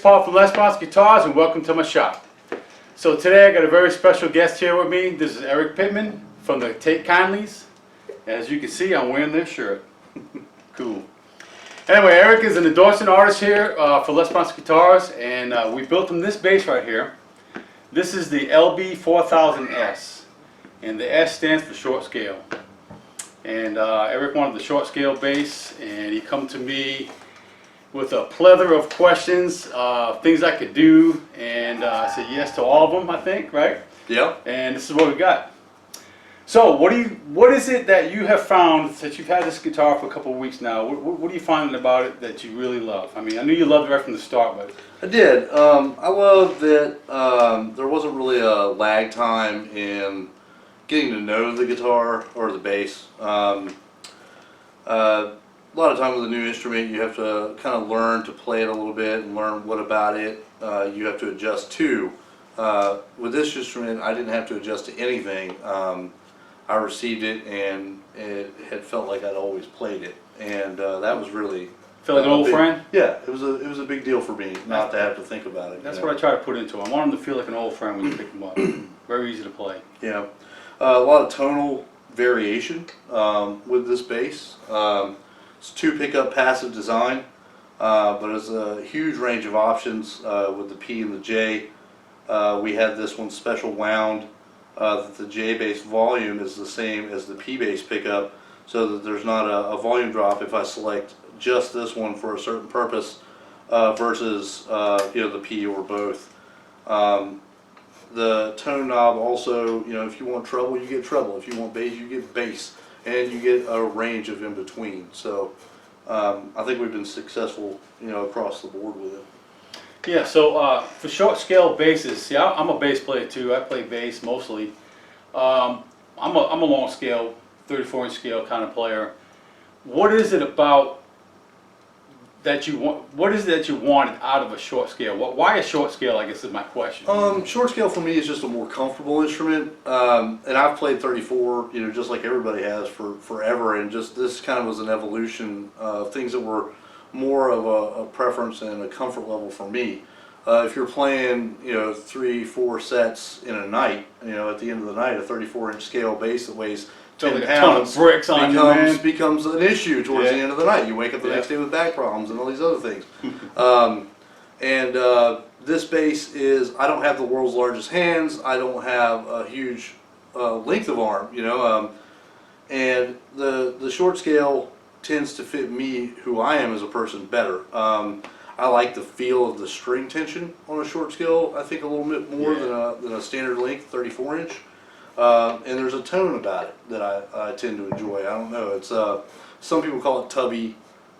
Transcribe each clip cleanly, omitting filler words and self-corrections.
Paul from Les Ponce Guitars, and welcome to my shop. So today I got a very special guest here with me. This is Eric Pittman from the Take Kindlys. As you can see, I'm wearing this shirt. Cool. Anyway, Eric is an endorsing artist here for Les Ponce Guitars, and we built him this bass right here. This is the LB4000S, and the S stands for short scale. And Eric wanted the short scale bass, and he come to me with a plethora of questions, things I could do, and I said yes to all of them, I think, right? Yeah. And this is what we got. So, what is it that you have found, that you've had this guitar for a couple of weeks now, what are you finding about it that you really love? I mean, I knew you loved it right from the start, but... I did. I loved that there wasn't really a lag time in getting to know the guitar or the bass. A lot of times with a new instrument, you have to kind of learn to play it a little bit and learn what about it you have to adjust to. With this instrument, I didn't have to adjust to anything. I received it, and it had felt like I'd always played it, and that was really Feel like an old friend? Yeah, it was a big deal for me not to have to think about it. That's what I try to put into him. I want him to feel like an old friend when you pick him up. Very easy to play. Yeah, a lot of tonal variation with this bass. It's two pickup passive design, but it's a huge range of options with the P and the J. We had this one special wound that the J bass volume is the same as the P bass pickup, so that there's not a volume drop if I select just this one for a certain purpose versus the P or both. The tone knob also, if you want treble, you get treble. If you want bass, you get bass. And you get a range of in between. So I think we've been successful, across the board with it. Yeah. So for short scale basses, see, I'm a bass player too. I play bass mostly. I'm a long scale, 34-inch scale kind of player. What is it about that you want? What is it that you wanted out of a short scale? Why a short scale, I guess, is my question. Short scale for me is just a more comfortable instrument, and I've played 34, just like everybody has for forever, and just this kind of was an evolution of things that were more of a preference and a comfort level for me. If you're playing, 3-4 sets in a night, at the end of the night, a 34-inch scale bass that weighs 10 pounds bricks on becomes an issue towards the end of the night. You wake up the next day with back problems and all these other things. This bass is, I don't have the world's largest hands. I don't have a huge length of arm, and the short scale tends to fit me, who I am as a person, better. I like the feel of the string tension on a short scale, I think, a little bit more than a standard length 34-inch. And there's a tone about it that I tend to enjoy. I don't know. It's some people call it tubby.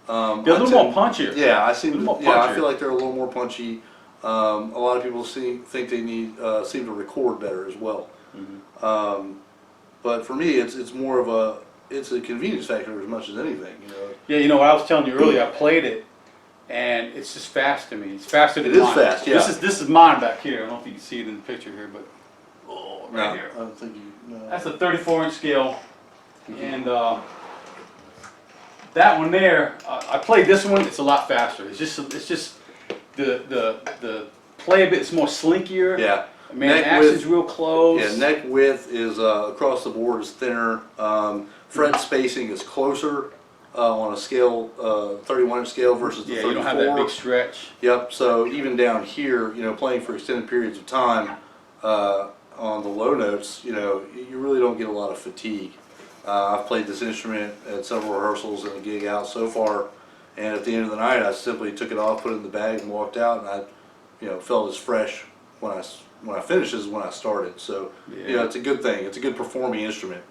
They're a little more punchier. Yeah, I feel like they're a little more punchy. A lot of people think they seem to record better as well. But for me, it's more of it's a convenience factor as much as anything. Yeah, what I was telling you earlier, I played it, and it's just fast to me. It's faster than mine. It is fast. Yeah. This is mine back here. I don't know if you can see it in the picture here, but. Right here. I don't think no. That's a 34-inch scale, and that one there, I played this one. It's a lot faster. It's just the play a bit. It's more slinkier. Yeah. Man, action's real close. Yeah, neck width is across the board is thinner. Fret spacing is closer on a scale, 31-inch scale versus the 34. You don't have that big stretch. Yep. So even down here, playing for extended periods of time. On the low notes, you really don't get a lot of fatigue. I've played this instrument at several rehearsals and a gig out so far, and at the end of the night, I simply took it off, put it in the bag, and walked out, and I, felt as fresh when I finished as when I started. So, it's a good thing. It's a good performing instrument.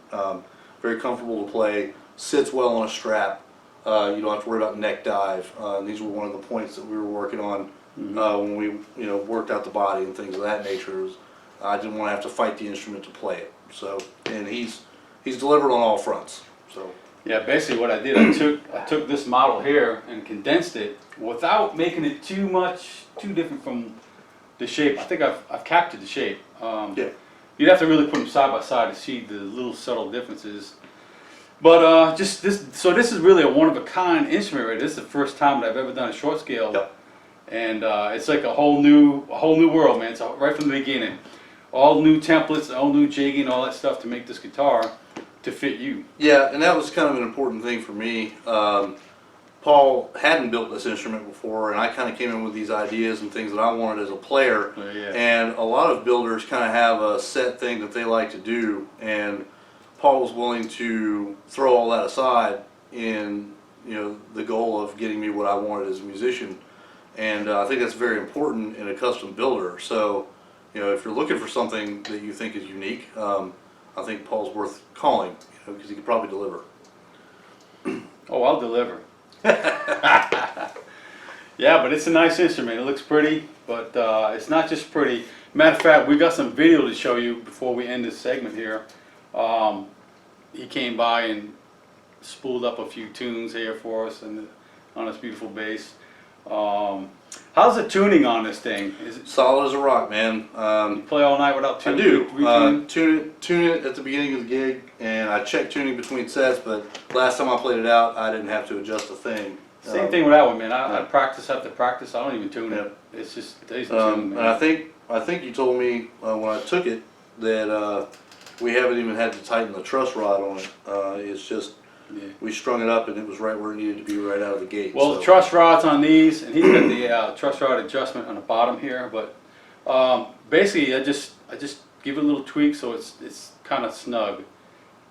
Very comfortable to play. Sits well on a strap. You don't have to worry about neck dive. These were one of the points that we were working on when we, worked out the body and things of that nature. I didn't want to have to fight the instrument to play it. So, and he's delivered on all fronts. So. Yeah, basically what I did, I took this model here and condensed it without making it too different from the shape. I think I've captured the shape. You'd have to really put them side by side to see the little subtle differences. But so this is really a one-of-a-kind instrument, right? This is the first time that I've ever done a short scale And it's like a whole new world, man. It's right from the beginning. All new templates, all new jigging, all that stuff to make this guitar to fit you. Yeah, and that was kind of an important thing for me. Paul hadn't built this instrument before, and I kind of came in with these ideas and things that I wanted as a player. Yeah. And a lot of builders kind of have a set thing that they like to do, and Paul was willing to throw all that aside in, you know, the goal of getting me what I wanted as a musician. And I think that's very important in a custom builder. So, you know, if you're looking for something that you think is unique, I think Paul's worth calling, you know, because he could probably deliver. Oh, I'll deliver. Yeah, but it's a nice instrument. It looks pretty, but it's not just pretty. Matter of fact, we got some video to show you before we end this segment here. He came by and spooled up a few tunes here for us and on this beautiful bass. How's the tuning on this thing? Is it Solid as a rock, man. you play all night without I tuning? do. Retune? Tune it at the beginning of the gig, and I check tuning between sets, but last time I played it out, I didn't have to adjust a thing. Same thing with that one, man. I practice after practice. I don't even tune it. It's just stays in tune, man. And I think you told me when I took it that we haven't even had to tighten the truss rod on it. It's just we strung it up and it was right where it needed to be right out of the gate. Well, so. the truss rod's on these, and he's got the truss rod adjustment on the bottom here. But basically, I just give it a little tweak so it's kind of snug.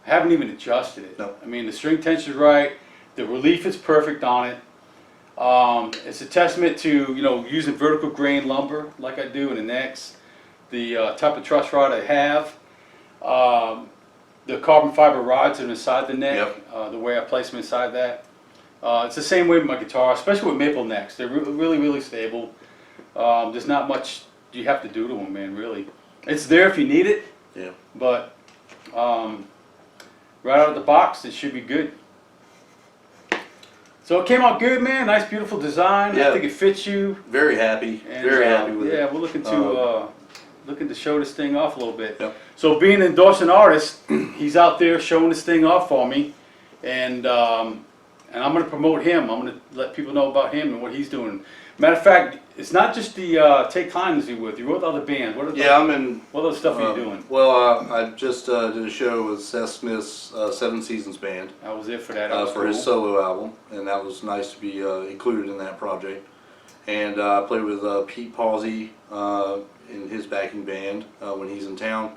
I haven't even adjusted it. No. I mean, the string tension's right. The relief is perfect on it. It's a testament to, you know, using vertical grain lumber like I do in the necks. The type of truss rod I have. The carbon fiber rods that are inside the neck. Yep. The way I place them inside that. It's the same way with my guitar, especially with maple necks. They're really stable. There's not much you have to do to them, man, really. It's there if you need it. Yeah. But right out of the box, it should be good. So it came out good, man. Nice, beautiful design. Yeah. I think it fits you. Very happy. And, Very happy with it. Yeah, we're looking to show this thing off a little bit. Yep. So being an endorsing artist, he's out there showing this thing off for me, and I'm going to promote him. I'm going to let people know about him and what he's doing. Matter of fact, it's not just the Take Kindness you're with. You're with other bands. What other stuff are you doing? Well, I just did a show with Seth Smith's Seven Seasons Band. I was there for that. That was for cool. his solo album, and that was nice to be included in that project. And I played with Pete Pawsey in his backing band when he's in town,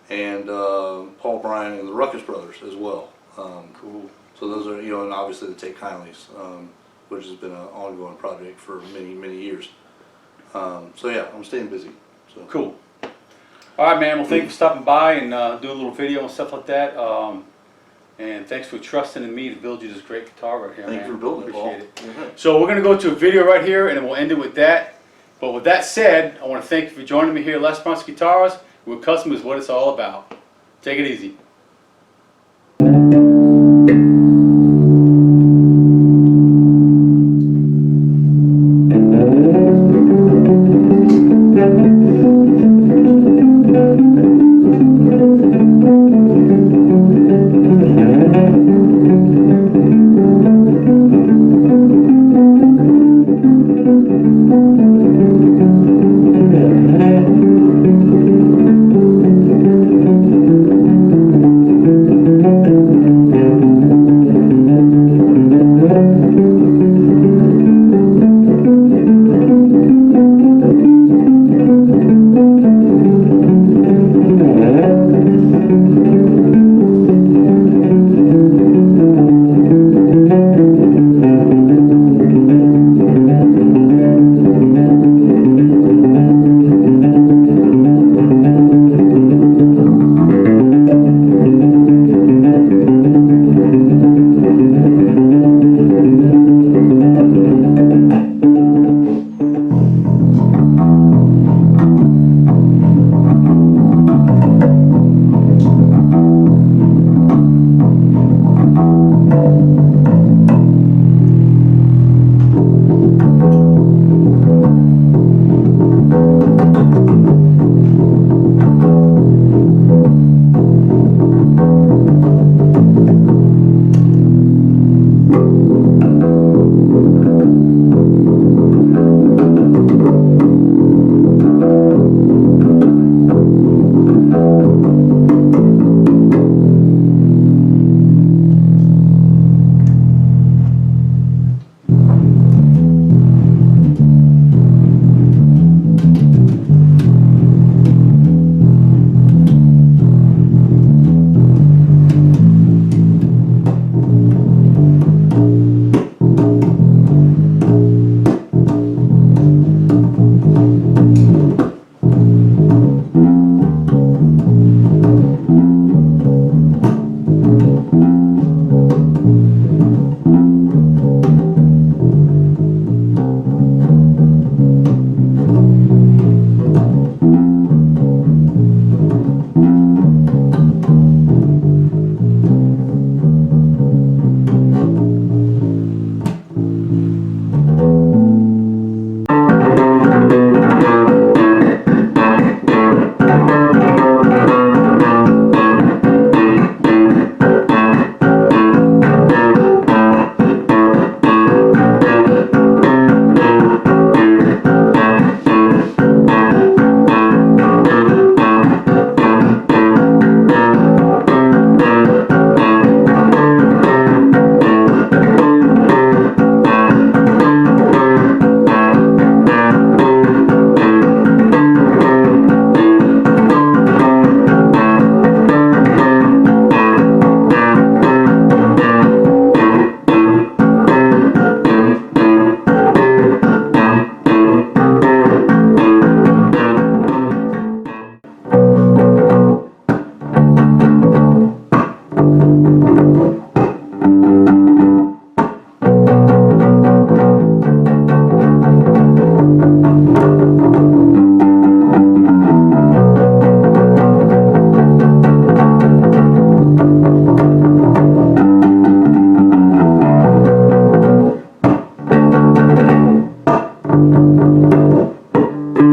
and Paul Bryan and the Ruckus Brothers as well. Cool. So those are, you know, and obviously the Take Kindlys, which has been an ongoing project for many years. So yeah, I'm staying busy. So. Cool. All right, man. Well, thank you for stopping by and do a little video and stuff like that. And thanks for trusting in me to build you this great guitar right here, man. Thank you for building it, Paul. Appreciate it. So we're going to go to a video right here, and then we'll end it with that. But with that said, I want to thank you for joining me here at Les Bronx Guitars. With custom is what it's all about. Take it easy.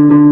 you.